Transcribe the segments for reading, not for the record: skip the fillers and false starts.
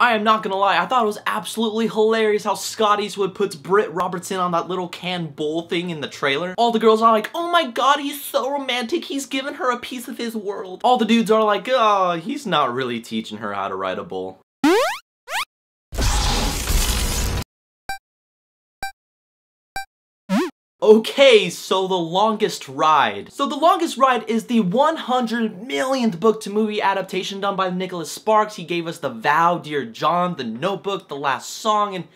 I am not gonna lie, I thought it was absolutely hilarious how Scott Eastwood puts Britt Robertson on that little canned bowl thing in the trailer. All the girls are like, oh my god, he's so romantic, he's giving her a piece of his world. All the dudes are like, oh, he's not really teaching her how to ride a bull. Okay, so The Longest Ride. So The Longest Ride is the 100 millionth book to movie adaptation done by Nicholas Sparks. He gave us The Vow, Dear John, The Notebook, The Last Song, and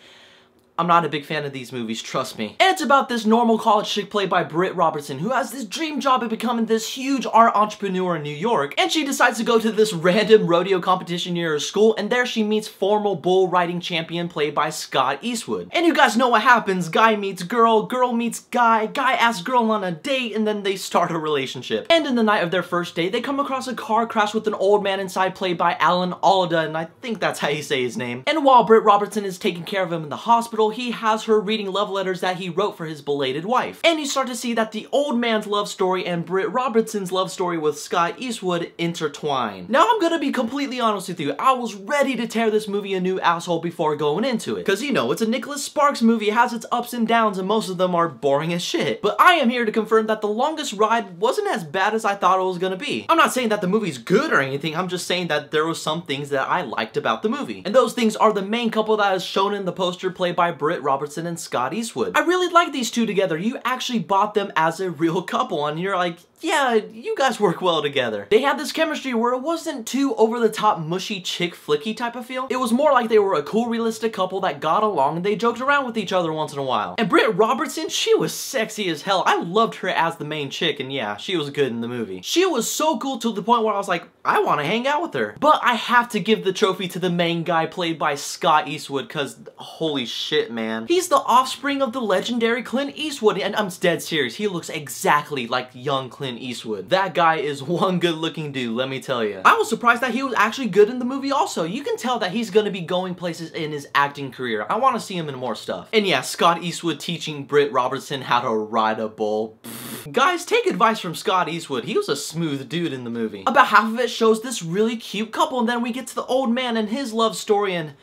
I'm not a big fan of these movies, trust me. And it's about this normal college chick played by Britt Robertson who has this dream job of becoming this huge art entrepreneur in New York, and she decides to go to this random rodeo competition near her school, and there she meets former bull riding champion played by Scott Eastwood. And you guys know what happens, guy meets girl, girl meets guy, guy asks girl on a date, and then they start a relationship. And in the night of their first date, they come across a car crash with an old man inside played by Alan Alda, and I think that's how you say his name. And while Britt Robertson is taking care of him in the hospital, he has her reading love letters that he wrote for his belated wife. And you start to see that the old man's love story and Britt Robertson's love story with Scott Eastwood intertwine. Now I'm gonna be completely honest with you, I was ready to tear this movie a new asshole before going into it. Cause you know, it's a Nicholas Sparks movie, it has its ups and downs and most of them are boring as shit. But I am here to confirm that The Longest Ride wasn't as bad as I thought it was gonna be. I'm not saying that the movie's good or anything, I'm just saying that there were some things that I liked about the movie. And those things are the main couple that is shown in the poster played by Britt Robertson and Scott Eastwood. I really like these two together. You actually bought them as a real couple and you're like, yeah, you guys work well together. They had this chemistry where it wasn't too over-the-top mushy chick flicky type of feel. It was more like they were a cool realistic couple that got along and they joked around with each other once in a while. And Britt Robertson, she was sexy as hell. I loved her as the main chick and yeah, she was good in the movie. She was so cool to the point where I was like, I want to hang out with her. But I have to give the trophy to the main guy played by Scott Eastwood cause holy shit, man. He's the offspring of the legendary Clint Eastwood and I'm dead serious. He looks exactly like young Clint Eastwood. That guy is one good looking dude, let me tell you. I was surprised that he was actually good in the movie also. You can tell that he's gonna be going places in his acting career. I want to see him in more stuff. And yeah, Scott Eastwood teaching Britt Robertson how to ride a bull. Pfft. Guys, take advice from Scott Eastwood. He was a smooth dude in the movie. About half of it shows this really cute couple and then we get to the old man and his love story and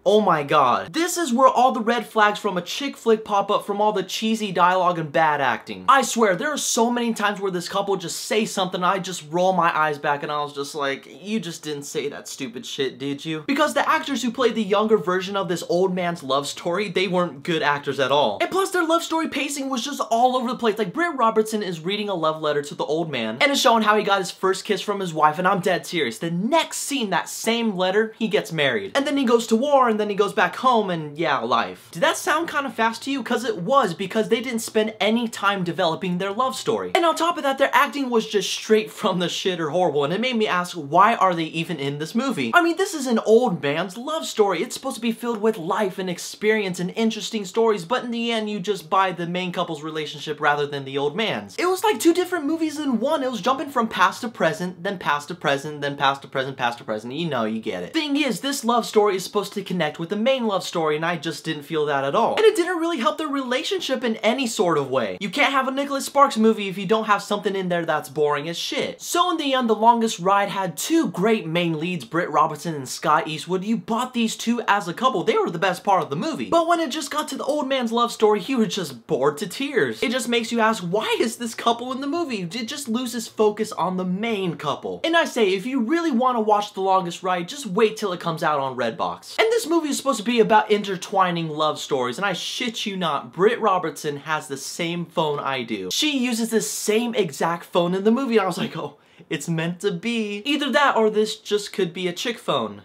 oh my god. This is where all the red flags from a chick flick pop up from all the cheesy dialogue and bad acting. I swear, there are so many times where this couple just say something and I just roll my eyes back and I was just like, you just didn't say that stupid shit, did you? Because the actors who played the younger version of this old man's love story, they weren't good actors at all. And plus their love story pacing was just all over the place. Like Britt Robertson is reading a love letter to the old man and is showing how he got his first kiss from his wife and I'm dead serious. The next scene, that same letter, he gets married. And then he goes to war and then he goes back home and yeah, life. Did that sound kind of fast to you? Cause it was, because they didn't spend any time developing their love story. And on top of that, their acting was just straight from the shit or horrible and it made me ask, why are they even in this movie? I mean, this is an old man's love story. It's supposed to be filled with life and experience and interesting stories, but in the end, you just buy the main couple's relationship rather than the old man's. It was like two different movies in one. It was jumping from past to present, then past to present, then past to present, past to present. You know, you get it. Thing is, this love story is supposed to connect with the main love story and I just didn't feel that at all. And it didn't really help their relationship in any sort of way. You can't have a Nicholas Sparks movie if you don't have something in there that's boring as shit. So in the end, The Longest Ride had two great main leads, Britt Robertson and Scott Eastwood. You bought these two as a couple. They were the best part of the movie. But when it just got to the old man's love story, he was just bored to tears. It just makes you ask, why is this couple in the movie? It just loses focus on the main couple. And I say, if you really want to watch The Longest Ride, just wait till it comes out on Redbox. And this movie is supposed to be about intertwining love stories, and I shit you not, Britt Robertson has the same phone I do. She uses the same exact phone in the movie, and I was like, oh, it's meant to be. Either that or this just could be a chick phone.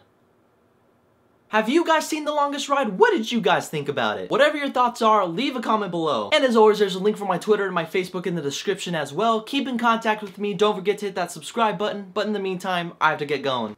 Have you guys seen The Longest Ride? What did you guys think about it? Whatever your thoughts are, leave a comment below. And as always, there's a link for my Twitter and my Facebook in the description as well. Keep in contact with me. Don't forget to hit that subscribe button. But in the meantime, I have to get going.